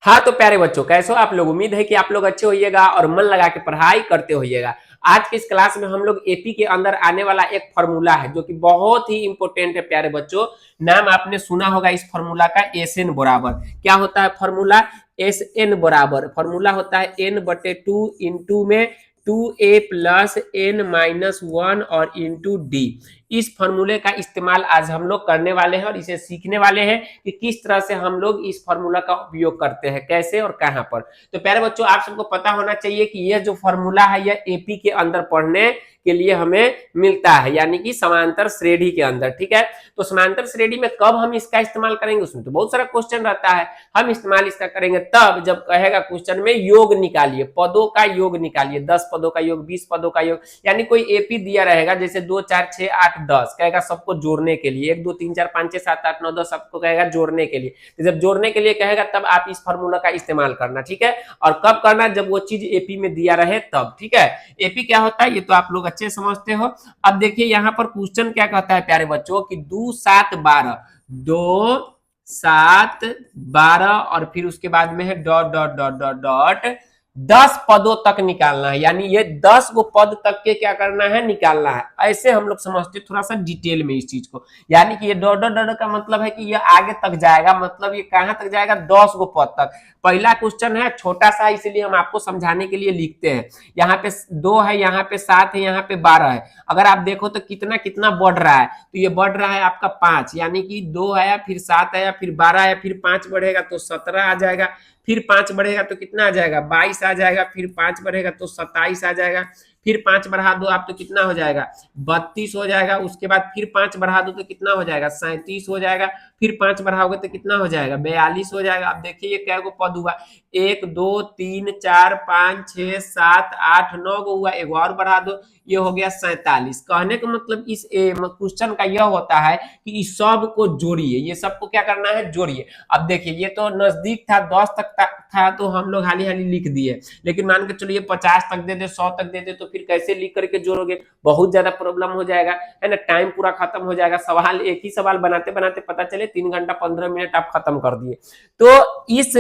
हाँ तो प्यारे बच्चों, कैसे हो आप लोग। उम्मीद है कि आप लोग अच्छे होइएगा और मन लगा के पढ़ाई करते होइएगा। आज के इस क्लास में हम लोग एपी के अंदर आने वाला एक फॉर्मूला है जो कि बहुत ही इंपॉर्टेंट है प्यारे बच्चों। नाम आपने सुना होगा इस फॉर्मूला का, एस एन बराबर। क्या होता है फॉर्मूला? एस एन बराबर फॉर्मूला होता है n/2 इंटू में 2a+n-1 और इंटू डी। इस फॉर्मूले का इस्तेमाल आज हम लोग करने वाले हैं और इसे सीखने वाले हैं कि किस तरह से हम लोग इस फॉर्मूला का उपयोग करते हैं, कैसे और कहां पर। तो प्यारे बच्चों, आप सबको पता होना चाहिए कि यह जो फॉर्मूला है यह एपी के अंदर पढ़ने के लिए हमें मिलता है, यानी कि समांतर श्रेणी के अंदर। ठीक है, तो समांतर श्रेणी में कब हम इसका इस्तेमाल करेंगे, उसमें तो बहुत सारा क्वेश्चन रहता है। हम इस्तेमाल इसका करेंगे तब जब कहेगा क्वेश्चन में योग निकालिए, पदों का योग निकालिए, 10 पदों का योग, 20 पदों का योग, यानी कोई एपी दिया रहेगा जैसे 2 4 6 8 10 कहेगा सबको जोड़ने के लिए, 1 2 3 4 5 6 7 8 9 10 सबको कहेगा जोड़ने के लिए। तो जब जोड़ने के लिए कहेगा तब आप इस फॉर्मूला का इस्तेमाल करना। ठीक है, और कब करना? जब वो चीज एपी में दिया रहे तब। ठीक है, एपी क्या होता है ये तो आप लोग अच्छे समझते हो। अब देखिए यहाँ पर क्वेश्चन क्या कहता है प्यारे बच्चों कि 2 7 12, 2 7 12 और फिर उसके बाद में है dot dot dot dot dot 10 पदों तक निकालना है, यानी ये 10 गो पद तक के क्या करना है, निकालना है। ऐसे हम लोग समझते थोड़ा सा डिटेल में इस चीज को, यानी कि ये डॉट डॉट डॉट का मतलब है कि ये आगे तक जाएगा, मतलब ये कहां तक जाएगा, 10 गो पद तक। पहला क्वेश्चन है छोटा सा, इसलिए हम आपको समझाने के लिए लिखते हैं। यहाँ पे 2 है, यहाँ पे 7 है, यहाँ पे 12 है। अगर आप देखो तो कितना कितना बढ़ रहा है, तो ये बढ़ रहा है आपका 5, यानी कि 2 आया, फिर 7 आया, फिर 12 आया, फिर 5 बढ़ेगा तो 17 आ जाएगा, फिर 5 बढ़ेगा तो कितना आ जाएगा, 22 आ जाएगा, फिर 5 बढ़ेगा तो 27 आ जाएगा, फिर 5 बढ़ा दो आप तो कितना हो जाएगा, 32 हो जाएगा। उसके बाद फिर 5 बढ़ा दो तो कितना हो जाएगा, 37 हो जाएगा। फिर 5 बढ़ाओगे तो कितना हो जाएगा, 42 हो जाएगा। अब देखिए ये क्या पद हुआ, 1 2 3 4 5 6 7 8 9 गो हुआ, एक और बढ़ा दो, ये हो गया 47। कहने का मतलब इस क्वेश्चन का यह होता है कि इस सब को जोड़िए, ये सबको क्या करना है, जोड़िए। अब देखिए ये तो नजदीक था, 10 तक था तो हम लोग हाली हाली लिख दिए, लेकिन मान के चलिए 50 तक दे दे, 100 तक दे दे, तो फिर कैसे लिख करके जोड़ोगे, बहुत ज्यादा प्रॉब्लम हो जाएगा, है ना, टाइम पूरा खत्म हो जाएगा। सवाल एक ही सवाल बनाते बनाते पता चले 3 घंटा 15 मिनट आप खत्म कर दिए। तो इस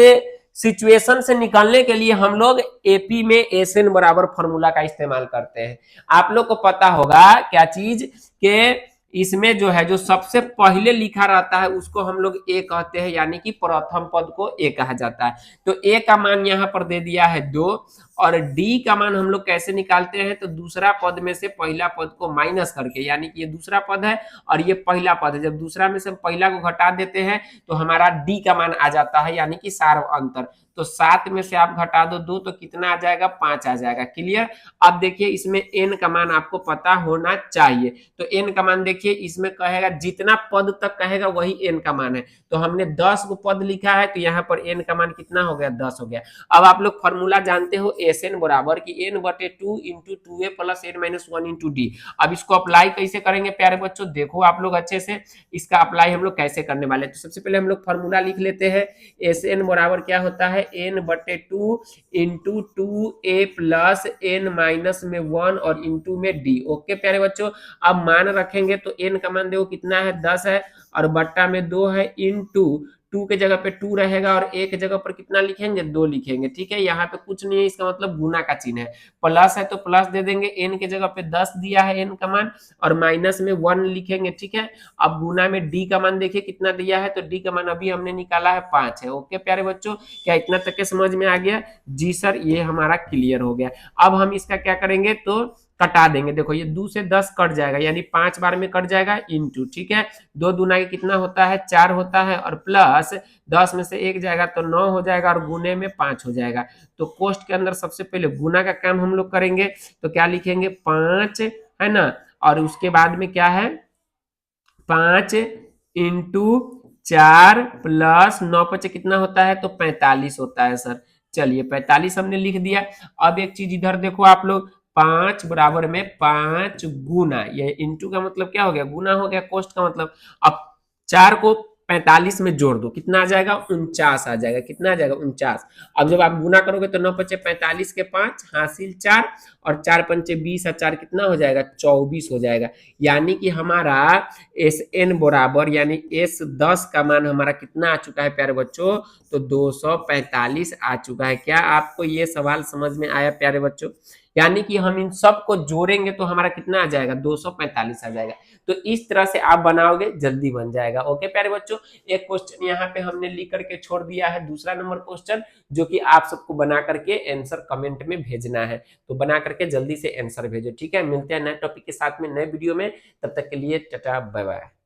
सिचुएशन से निकलने के लिए हम लोग एपी में एस एन बराबर फॉर्मूला का इस्तेमाल करते हैं। आप लोग को पता होगा क्या चीज के इसमें जो है, जो सबसे पहले लिखा रहता है उसको हम लोग ए कहते हैं, यानी कि प्रथम पद को ए कहा जाता है। तो ए का मान यहाँ पर दे दिया है 2, और डी का मान हम लोग कैसे निकालते हैं, तो दूसरा पद में से पहला पद को माइनस करके, यानी कि ये दूसरा पद है और ये पहला पद है, जब दूसरा में से पहला को घटा देते हैं तो हमारा डी का मान आ जाता है, यानी कि सार्व अंतर। तो 7 में से आप घटा दो 2 तो कितना आ जाएगा, 5 आ जाएगा। क्लियर? अब देखिए इसमें एन का मान आपको पता होना चाहिए। तो एन का मान देखिए इसमें कहेगा जितना पद तक कहेगा वही एन का मान है। तो हमने 10 को पद लिखा है तो यहाँ पर एन का मान कितना हो गया, 10 हो गया। अब आप लोग फॉर्मूला जानते हो एस एन बराबर की n/2 into 2a plus n-1 into D. अब इसको अप्लाई कैसे करेंगे प्यारे बच्चों, देखो आप लोग अच्छे से इसका अप्लाई हम लोग कैसे करने वाले। तो सबसे पहले हम लोग फॉर्मूला लिख लेते हैं। एस एन बराबर क्या होता है, n/2 into 2a plus n-1 और इंटू में डी। ओके प्यारे बच्चों, अब मान रखेंगे तो n का मान देखो कितना है, 10 है, और बट्टा में 2 है, इंटू 2 के जगह पे 2 रहेगा और एक जगह पर कितना लिखेंगे, 2 लिखेंगे। ठीक है, यहाँ पे कुछ नहीं है, इसका मतलब गुना का चिन्ह है। प्लस है तो प्लस दे देंगे, n के जगह पे 10 दिया है n का मान, और माइनस में 1 लिखेंगे। ठीक है, अब गुना में d का मान देखिए कितना दिया है, तो d का मान अभी हमने निकाला है 5 है। ओके प्यारे बच्चों, क्या इतना तक के समझ में आ गया? जी सर, ये हमारा क्लियर हो गया। अब हम इसका क्या करेंगे, तो कटा देंगे। देखो ये 2 से 10 कट जाएगा, यानी 5 बार में कट जाएगा, इंटू, ठीक है, 2 दूना के कितना होता है, 4 होता है, और प्लस 10 में से 1 जाएगा तो 9 हो जाएगा, और गुने में 5 हो जाएगा। तो कोष्ट के अंदर सबसे पहले गुना का काम हम लोग करेंगे, तो क्या लिखेंगे, 5, है ना, और उसके बाद में क्या है, 5 इंटू 4 प्लस 9 5 कितना होता है, तो 45 होता है सर। चलिए 45 हमने लिख दिया। अब एक चीज इधर देखो आप लोग, 5 बराबर में 5 गुना, ये इंटू का मतलब क्या हो गया, गुना हो गया, कोष्ट का मतलब। अब 4 को 45 में जोड़ दो, कितना आ जाएगा 49 आ जाएगा, कितना आ जाएगा 49। अब जब आप गुना करोगे तो 9 पचे 45 के 5 हासिल 4 और 4 पंचे 20 और 4 कितना हो जाएगा 24 हो जाएगा। यानी कि हमारा एस एन बराबर यानी एस 10 का मान हमारा कितना आ चुका है प्यारे बच्चों, तो 245 आ चुका है। क्या आपको ये सवाल समझ में आया प्यारे बच्चों? यानी कि हम इन सब को जोड़ेंगे तो हमारा कितना आ जाएगा 245 आ जाएगा। तो इस तरह से आप बनाओगे जल्दी बन जाएगा। ओके प्यारे बच्चों, एक क्वेश्चन यहाँ पे हमने लिख करके छोड़ दिया है, दूसरा नंबर क्वेश्चन, जो कि आप सबको बना करके आंसर कमेंट में भेजना है। तो बना करके जल्दी से आंसर भेजो, ठीक है। मिलते हैं नए टॉपिक के साथ में नए वीडियो में, तब तक के लिए टाटा बाय बाय।